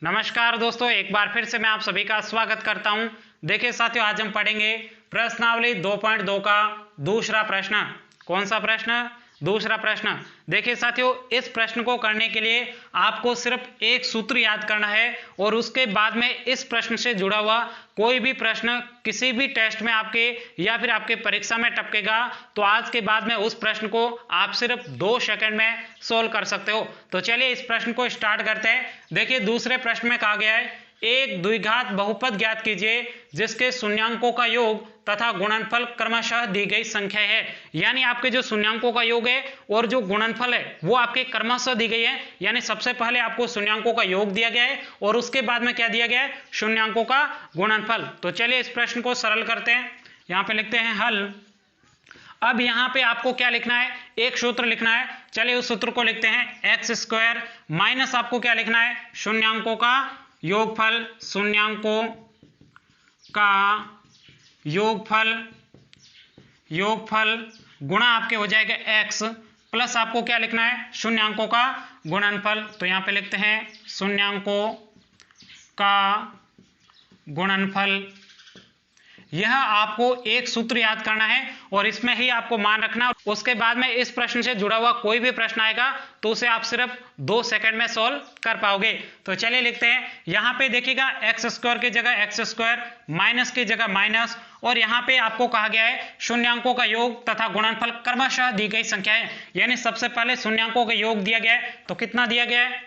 नमस्कार दोस्तों, एक बार फिर से मैं आप सभी का स्वागत करता हूं। देखिए साथियों, आज हम पढ़ेंगे प्रश्नावली 2.2 का दूसरा प्रश्न। कौन सा प्रश्न? दूसरा प्रश्न। देखिए साथियों, इस प्रश्न को करने के लिए आपको सिर्फ एक सूत्र याद करना है और उसके बाद में इस प्रश्न से जुड़ा हुआ कोई भी प्रश्न किसी भी टेस्ट में आपके या फिर आपके परीक्षा में टपकेगा तो आज के बाद में उस प्रश्न को आप सिर्फ 2 सेकंड में सोल्व कर सकते हो। तो चलिए इस प्रश्न को स्टार्ट करते हैं। देखिए दूसरे प्रश्न में कहा गया है, एक द्विघात बहुपद ज्ञात कीजिए जिसके शून्यांकों का योग तथा गुणनफल क्रमशः दी गई संख्या है। यानी आपके जो शून्यांकों का योग है और जो गुणनफल है वो आपके क्रमशः दी गई है। यानी सबसे पहले आपको शून्यांकों का योग दिया गया है और उसके बाद में क्या दिया गया है? शून्यांकों का गुणनफल। तो चलिए इस प्रश्न को सरल करते हैं। यहां पे लिखते हैं हल। अब यहां पे आपको क्या लिखना है? एक सूत्र लिखना है। चलिए उस सूत्र को लिखते हैं, एक्स स्क्वायर माइनस आपको क्या लिखना है? शून्यांकों का योगफल, शून्यांकों का योगफल गुणा आपके हो जाएगा x प्लस आपको क्या लिखना है? शून्यांकों का गुणनफल। तो यहां पे लिखते हैं शून्यांकों का गुणनफल। यह आपको एक सूत्र याद करना है और इसमें ही आपको मान रखना। उसके बाद में इस प्रश्न से जुड़ा हुआ कोई भी प्रश्न आएगा तो उसे आप सिर्फ 2 सेकंड में सॉल्व कर पाओगे। तो चलिए लिखते हैं। यहां पे देखिएगा एक्स स्क्वायर की जगह एक्स स्क्वायर, माइनस की जगह माइनस, और यहां पे आपको कहा गया है शून्यांकों का योग तथा गुणनफल क्रमशः दी गई संख्या है। यानी सबसे पहले शून्यांकों का योग दिया गया है, तो कितना दिया गया है?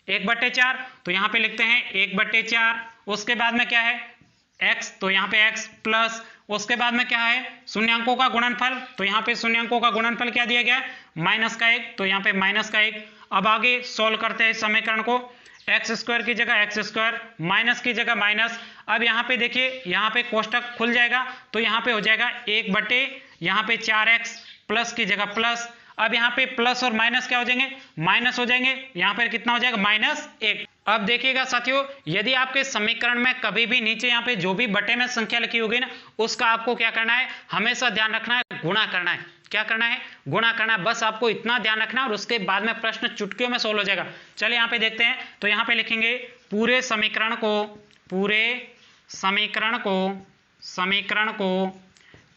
1/4। तो यहां पे लिखते हैं 1/4। उसके बाद में क्या है? x, तो यहाँ पे x प्लस उसके बाद में क्या है? शून्यांकों का गुणनफल। तो यहाँ पे शून्यांकों का गुणनफल क्या दिया गया है? -1। तो यहाँ पे -1। अब आगे सोल्व करते हैं समीकरण को। एक्स स्क्वायर की जगह एक्स स्क्वायर, माइनस की जगह माइनस। अब यहाँ पे देखिए, यहाँ पे कोष्टक खुल जाएगा तो यहाँ पे हो जाएगा 1/4x प्लस की जगह प्लस। अब यहाँ पे प्लस और माइनस क्या हो जाएंगे? माइनस हो जाएंगे। यहाँ पर कितना हो जाएगा? -1। अब देखिएगा साथियों, यदि आपके समीकरण में कभी भी नीचे यहाँ पे जो भी बटे में संख्या लिखी होगी ना, उसका आपको क्या करना है? हमेशा ध्यान रखना है, गुणा करना है। क्या करना है? गुणा करना है। बस आपको इतना ध्यान रखना है और उसके बाद में प्रश्न चुटकियों में सोल्व हो जाएगा। चलिए यहाँ पे देखते हैं। तो यहाँ पे लिखेंगे पूरे समीकरण को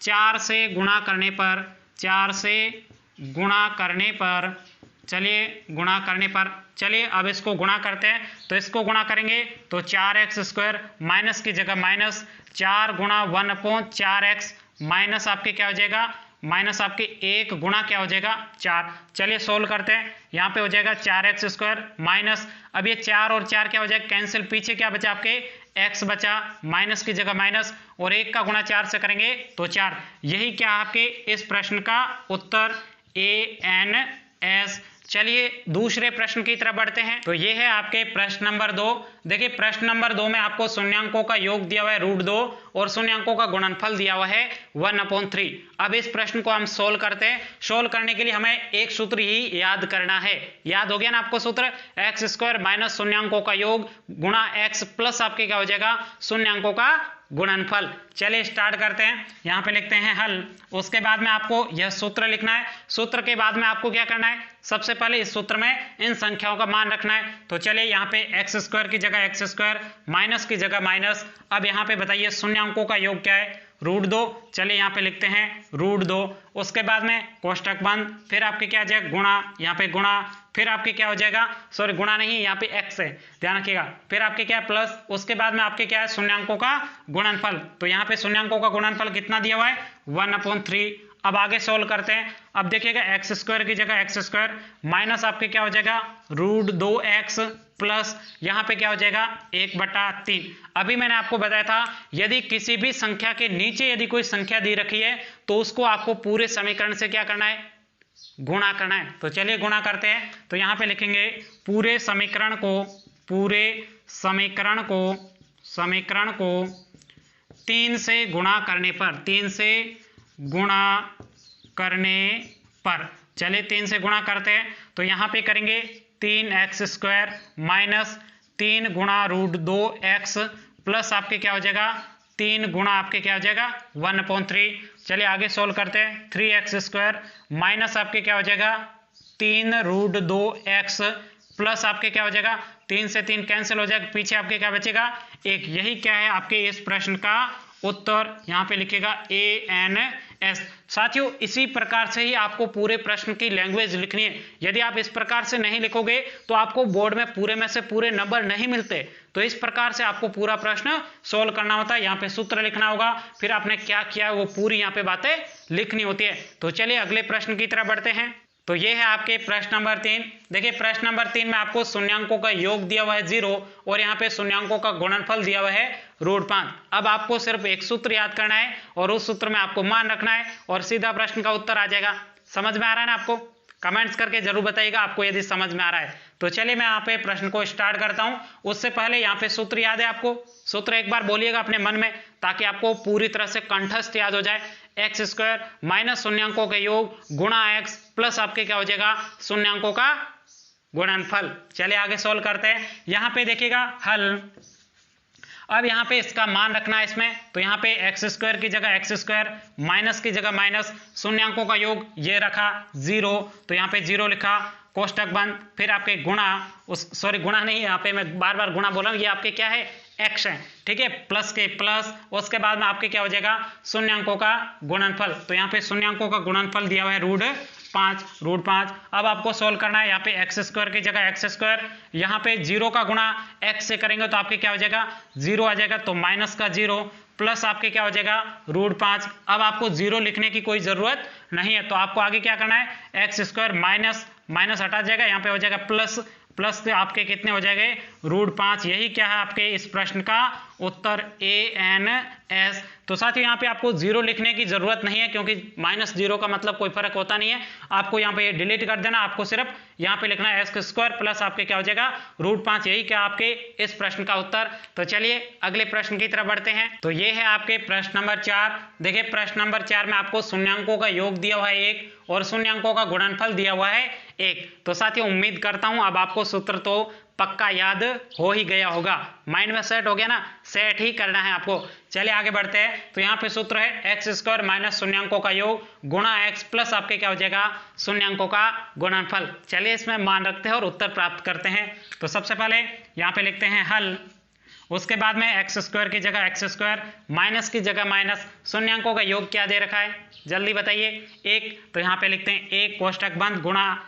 4 से गुणा करने पर, चलिए अब इसको गुणा करते हैं। तो इसको गुणा करेंगे तो 4x स्क्वायर माइनस की जगह माइनस 4 गुणा 1/4x माइनस आपके क्या हो जाएगा? माइनस आपके 1 गुणा क्या हो जाएगा? 4। चलिए सोल्व करते हैं। यहाँ पे हो जाएगा 4x स्क्वायर माइनस, अब ये 4 और 4 क्या हो जाएगा? कैंसिल। पीछे क्या बचा आपके? x बचा, माइनस की जगह माइनस, और 1 का गुणा 4 से करेंगे तो 4। यही क्या आपके इस प्रश्न का उत्तर ANS। चलिए दूसरे प्रश्न की तरफ बढ़ते हैं। तो ये है आपके प्रश्न नंबर 2। देखिए प्रश्न नंबर 2 में आपको शून्यांकों का योग दिया हुआ है √2 और शून्यांकों का गुणनफल दिया हुआ है 1/3। अब इस प्रश्न को हम सोल्व करते हैं। सोल्व करने के लिए हमें एक सूत्र ही याद करना है। याद हो गया ना आपको सूत्र? एक्स स्क्वायर माइनस शून्यांकों का योग गुणा x प्लस आपके क्या हो जाएगा? शून्यांकों का गुणनफल। चलिए स्टार्ट करते हैं। यहाँ पे लिखते हैं हल। उसके बाद में आपको यह सूत्र लिखना है। सूत्र के बाद में आपको क्या करना है? सबसे पहले इस सूत्र में इन संख्याओं का मान रखना है। तो चलिए यहाँ पे एक्स स्क्वायर की जगह एक्स स्क्वायर, माइनस की जगह माइनस। अब यहाँ पे बताइए शून्यांकों का योग क्या है? √2। चलिए यहाँ पे लिखते हैं √2। उसके बाद में कोष्टक बंद, फिर आपके क्या आ जाएगा? गुणा, यहाँ पे गुणा, फिर आपके क्या हो जाएगा? सॉरी गुणा नहीं, यहाँ पे x है, ध्यान रखिएगा। फिर आपके क्या है? प्लस। उसके बाद में आपके क्या है? शून्यांकों का गुणनफल। तो यहाँ पे शून्यांकों का गुणनफल कितना दिया हुआ है? 1/3। अब आगे सोल्व करते हैं। अब देखिएगा एक्स स्क्वायर की जगह एक्स स्क्वायर माइनस आपके क्या हो जाएगा? √2x प्लस यहाँ पे क्या हो जाएगा? 1/3। अभी मैंने आपको बताया था यदि किसी भी संख्या के नीचे यदि कोई संख्या दी रखी है तो उसको आपको पूरे समीकरण से क्या करना है? गुणा करना है। तो चलिए गुणा करते हैं। तो यहाँ पे लिखेंगे पूरे समीकरण को 3 से गुणा करने पर, चलिए 3 से गुणा करते हैं। तो यहाँ पे करेंगे 3x स्क्वायर माइनस 3 गुणा √2x प्लस आपके क्या हो जाएगा? 3 गुणा आपके क्या हो जाएगा? 1/3। चलिए आगे सोल्व करते हैं। 3x स्क्वायर माइनस आपके क्या हो जाएगा? 3 √2x प्लस आपके क्या हो जाएगा? 3 से 3 कैंसिल हो जाएगा, पीछे आपके क्या बचेगा 1। यही क्या है आपके इस प्रश्न का उत्तर, यहाँ पे लिखेगा ANS। साथियों इसी प्रकार से ही आपको पूरे प्रश्न की लैंग्वेज लिखनी है। यदि आप इस प्रकार से नहीं लिखोगे तो आपको बोर्ड में पूरे में से पूरे नंबर नहीं मिलते। तो इस प्रकार से आपको पूरा प्रश्न सोल्व करना होता है। यहाँ पे सूत्र लिखना होगा, फिर आपने क्या किया वो पूरी यहाँ पे बातें लिखनी होती है। तो चलिए अगले प्रश्न की तरफ बढ़ते हैं। तो ये है आपके प्रश्न नंबर 3। देखिए प्रश्न नंबर 3 में आपको शून्यांकों का योग दिया हुआ है 0 और यहाँ पे शून्यांकों का गुणनफल दिया हुआ है √5। अब आपको सिर्फ एक सूत्र याद करना है और उस सूत्र में आपको मान रखना है और सीधा प्रश्न का उत्तर आ जाएगा। समझ में आ रहा है ना आपको? कमेंट्स करके जरूर बताइएगा आपको यदि समझ में आ रहा है। तो चलिए मैं यहाँ पे प्रश्न को स्टार्ट करता हूँ। उससे पहले यहाँ पे सूत्र याद है आपको? सूत्र एक बार बोलिएगा अपने मन में ताकि आपको पूरी तरह से कंठस्थ याद हो जाए। x² माइनस शून्यांकों के योग गुणा x प्लस आपके क्या हो जाएगा शून्यांकों का गुणनफल। चलिए आगे सोल्व करते हैं। यहाँ पे देखिएगा हल। अब यहाँ पे इसका मान रखना है इसमें, तो यहाँ पे x² की जगह x², माइनस की जगह माइनस, शून्यांकों का योग ये रखा 0, तो यहाँ पे 0 लिखा, कोष्टक बंद, फिर आपके गुणा, गुणा नहीं, यहाँ पे मैं बार बार गुणा बोल रहा हूँ, ये आपके क्या है x है, ठीक है, प्लस के प्लस, उसके बाद में आपके क्या हो जाएगा शून्यांकों का गुणनफल। तो यहाँ पे शून्यांकों का गुणनफल दिया हुआ है √5। अब आपको सोल्व करना है। यहाँ पे x² की जगह x², यहाँ पे 0 का गुणा x से करेंगे तो आपके क्या हो जाएगा 0 आ जाएगा, तो माइनस का 0 प्लस आपके क्या हो जाएगा √5। अब आपको 0 लिखने की कोई जरूरत नहीं है, तो आपको आगे क्या करना है x² माइनस हटा जाएगा, यहाँ पे हो जाएगा प्लस आपके कितने हो जाएंगे √5। यही क्या है आपके इस प्रश्न का उत्तर ANS। तो साथियों यहाँ पे आपको 0 लिखने की जरूरत नहीं है क्योंकि -0 का मतलब कोई फर्क होता नहीं है। आपको यहाँ पे ये डिलीट कर देना, आपको सिर्फ यहाँ पे लिखना है x² प्लस आपके क्या हो जाएगा √5। यही क्या आपके इस प्रश्न का उत्तर। तो चलिए अगले प्रश्न की तरफ बढ़ते हैं। तो ये है आपके प्रश्न नंबर 4। देखिए प्रश्न नंबर 4 में आपको शून्यांकों का योग दिया हुआ है 1 और शून्यांकों का गुणनफल दिया हुआ है 1। तो साथियों उम्मीद करता हूं अब आपको सूत्र तो पक्का याद हो ही गया होगा, माइंड में सेट हो गया ना, सेट ही करना है आपको। चलिए आगे बढ़ते हैं। तो यहाँ पे सूत्र है x² माइनस शून्यांकों का योग गुणा x प्लस आपके क्या हो जाएगा शून्यांकों का गुणनफल। चलिए इसमें मान रखते हैं और उत्तर प्राप्त करते हैं। तो सबसे पहले यहाँ पे लिखते हैं हल, उसके बाद में x² की जगह x² माइनस की जगह माइनस, शून्यांकों का योग क्या दे रखा है जल्दी बताइए 1, तो यहाँ पे लिखते हैं 1 कोष्टक बंद गुणा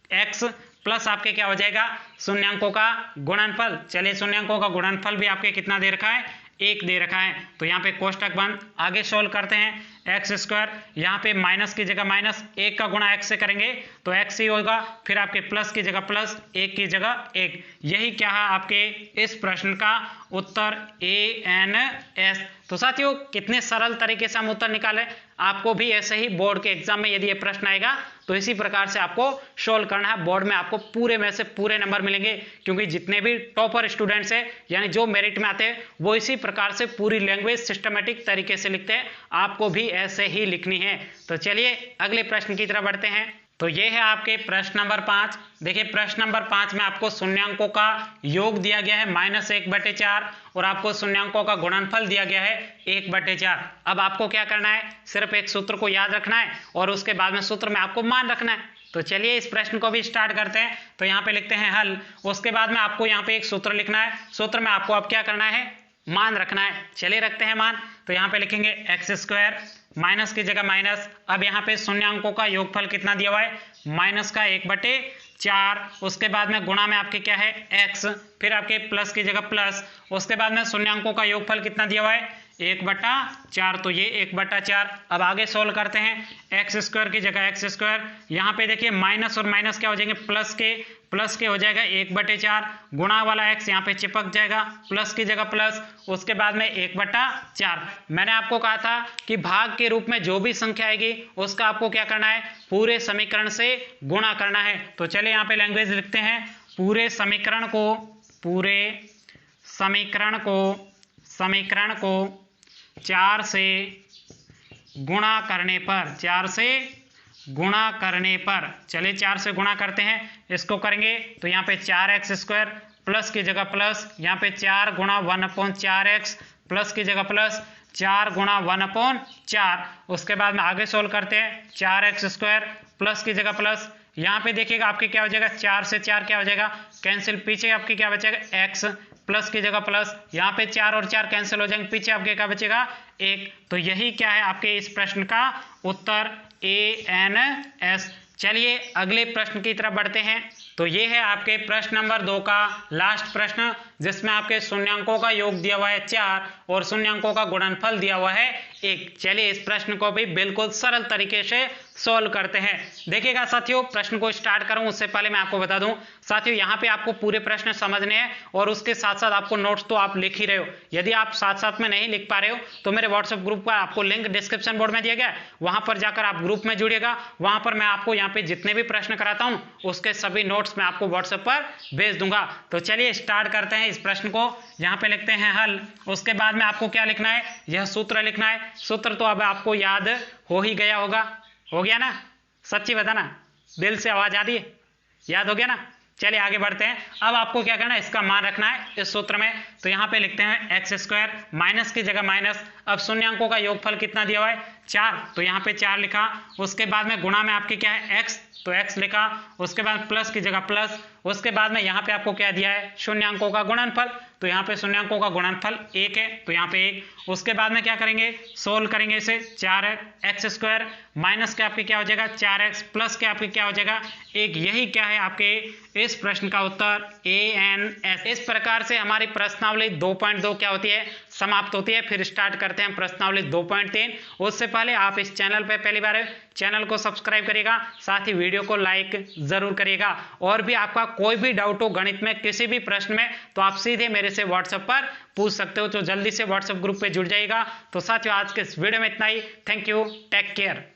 x प्लस आपके क्या हो जाएगा शून्यांकों का गुणनफल। चलिए शून्यांकों का गुणनफल भी आपके कितना दे रखा है 1 दे रखा है, तो यहाँ पे कोष्टक बंद। आगे सोल्व करते हैं x², यहाँ पे माइनस की जगह माइनस, 1 का गुणा x से करेंगे तो x ही होगा, फिर आपके प्लस की जगह प्लस, 1 की जगह 1। यही क्या है आपके इस प्रश्न का उत्तर ANS। तो साथियों कितने सरल तरीके से हम उत्तर निकाले। आपको भी ऐसे ही बोर्ड के एग्जाम में यदि ये प्रश्न आएगा तो इसी प्रकार से आपको सोल्व करना है। बोर्ड में आपको पूरे में से पूरे नंबर मिलेंगे क्योंकि जितने भी टॉपर स्टूडेंट्स हैं यानी जो मेरिट में आते हैं वो इसी प्रकार से पूरी लैंग्वेज सिस्टमेटिक तरीके से लिखते हैं, आपको भी ऐसे ही लिखनी है। तो चलिए अगले प्रश्न की तरफ बढ़ते हैं। तो ये है आपके प्रश्न नंबर 5। देखिए प्रश्न नंबर 5 में आपको शून्यांकों का योग दिया गया है -1/4 और आपको शून्यांकों का गुणनफल दिया गया है 1/4। अब आपको क्या करना है सिर्फ एक सूत्र को याद रखना है और उसके बाद में सूत्र में आपको मान रखना है। तो चलिए इस प्रश्न को भी स्टार्ट करते हैं। तो यहाँ पे लिखते हैं हल, उसके बाद में आपको यहाँ पे एक सूत्र लिखना है, सूत्र में आपको अब क्या करना है मान रखना है। चलिए रखते हैं मान। तो यहाँ पे लिखेंगे x² माइनस की जगह माइनस, अब यहाँ पे शून्यांकों का योगफल कितना दिया हुआ है माइनस का 1/4, उसके बाद में गुणा में आपके क्या है x, फिर आपके प्लस की जगह प्लस, उसके बाद में शून्यांकों का योगफल कितना दिया हुआ है 1/4, तो ये 1/4। अब आगे सोल्व करते हैं x² की जगह x², यहाँ पे देखिए माइनस और माइनस क्या हो जाएंगे प्लस के हो जाएगा 1/4, गुणा वाला x यहाँ पे चिपक जाएगा, प्लस की जगह प्लस, उसके बाद में 1/4। मैंने आपको कहा था कि भाग के रूप में जो भी संख्या आएगी उसका आपको क्या करना है पूरे समीकरण से गुणा करना है। तो चलिए यहाँ पे लैंग्वेज लिखते हैं, पूरे समीकरण को 4 से गुणा करने पर, चलिए 4 से गुणा करते हैं, इसको करेंगे तो यहाँ पे 4x² प्लस की जगह प्लस, यहाँ पे 4 गुणा 1/4x प्लस की जगह प्लस 4 गुणा 1/4, उसके बाद में आगे सोल्व करते हैं 4x² प्लस की जगह प्लस, यहाँ पे देखिएगा आपके क्या हो जाएगा, 4 से 4 क्या हो जाएगा कैंसिल, पीछे आपके क्या बचेगा x प्लस की जगह प्लस, यहाँ पे 4 और 4 कैंसिल हो जाएंगे, पीछे आपके क्या बचेगा 1। तो यही क्या है आपके इस प्रश्न का उत्तर ANS। चलिए अगले प्रश्न की तरफ बढ़ते हैं। तो ये है आपके प्रश्न नंबर 2 का लास्ट प्रश्न, जिसमें आपके शून्यांकों का योग दिया हुआ है 4 और शून्यांकों का गुणनफल दिया हुआ है 1। चलिए इस प्रश्न को भी बिल्कुल सरल तरीके से सॉल्व करते हैं। देखिएगा साथियों, प्रश्न को स्टार्ट करूं उससे पहले मैं आपको बता दूं साथियों, यहाँ पे आपको पूरे प्रश्न समझने हैं और उसके साथ साथ आपको नोट्स तो आप लिख ही रहे हो। यदि आप साथ साथ में नहीं लिख पा रहे हो तो मेरे व्हाट्सएप ग्रुप का आपको लिंक डिस्क्रिप्शन बोर्ड में दिया गया है, वहां पर जाकर आप ग्रुप में जुड़िएगा। वहां पर मैं आपको यहाँ पे जितने भी प्रश्न कराता हूँ उसके सभी नोट्स मैं आपको व्हाट्सएप पर भेज दूंगा। तो चलिए स्टार्ट करते हैं इस प्रश्न को। यहाँ पे लिखते हैं हल, उसके बाद में आपको क्या लिखना है, यह सूत्र लिखना है। सूत्र तो अब आपको याद हो ही गया होगा, हो गया ना, सच्ची बताना, दिल से आवाज आ रही है, याद हो गया ना। चलिए आगे बढ़ते हैं। अब आपको क्या करना है, इसका मान रखना है इस सूत्र में। तो यहाँ पे लिखते हैं x² माइनस की जगह माइनस, अब शून्यांकों का योगफल कितना दिया हुआ है 4, तो यहाँ पे 4 लिखा। उसके बाद में गुणा में आपके क्या है x, तो x लिखा। उसके बाद प्लस की जगह प्लस, उसके बाद में यहाँ पे आपको क्या दिया है शून्यांकों का गुणनफल, तो यहाँ पे शून्यांकों का गुणनफल 1 है, तो यहाँ पे 1। उसके बाद में क्या करेंगे, सोल्व करेंगे इसे, 4x² माइनस के आपके क्या हो जाएगा 4x प्लस के आपके क्या हो जाएगा 1। यही क्या है आपके इस प्रश्न का उत्तर ANS। इस प्रकार से हमारी प्रश्नावली 2.2 क्या होती है, समाप्त होती है। फिर स्टार्ट करते हैं प्रश्नावली 2.3। उससे पहले आप इस चैनल पर पहली बार चैनल को सब्सक्राइब करिएगा, साथ ही वीडियो को लाइक जरूर करिएगा। और भी आपका कोई भी डाउट हो गणित में किसी भी प्रश्न में तो आप सीधे मेरे से व्हाट्सएप पर पूछ सकते हो, तो जल्दी से व्हाट्सएप ग्रुप पे जुड़ जाइएगा। तो साथियों आज के इस वीडियो में इतना ही। Thank you, take care.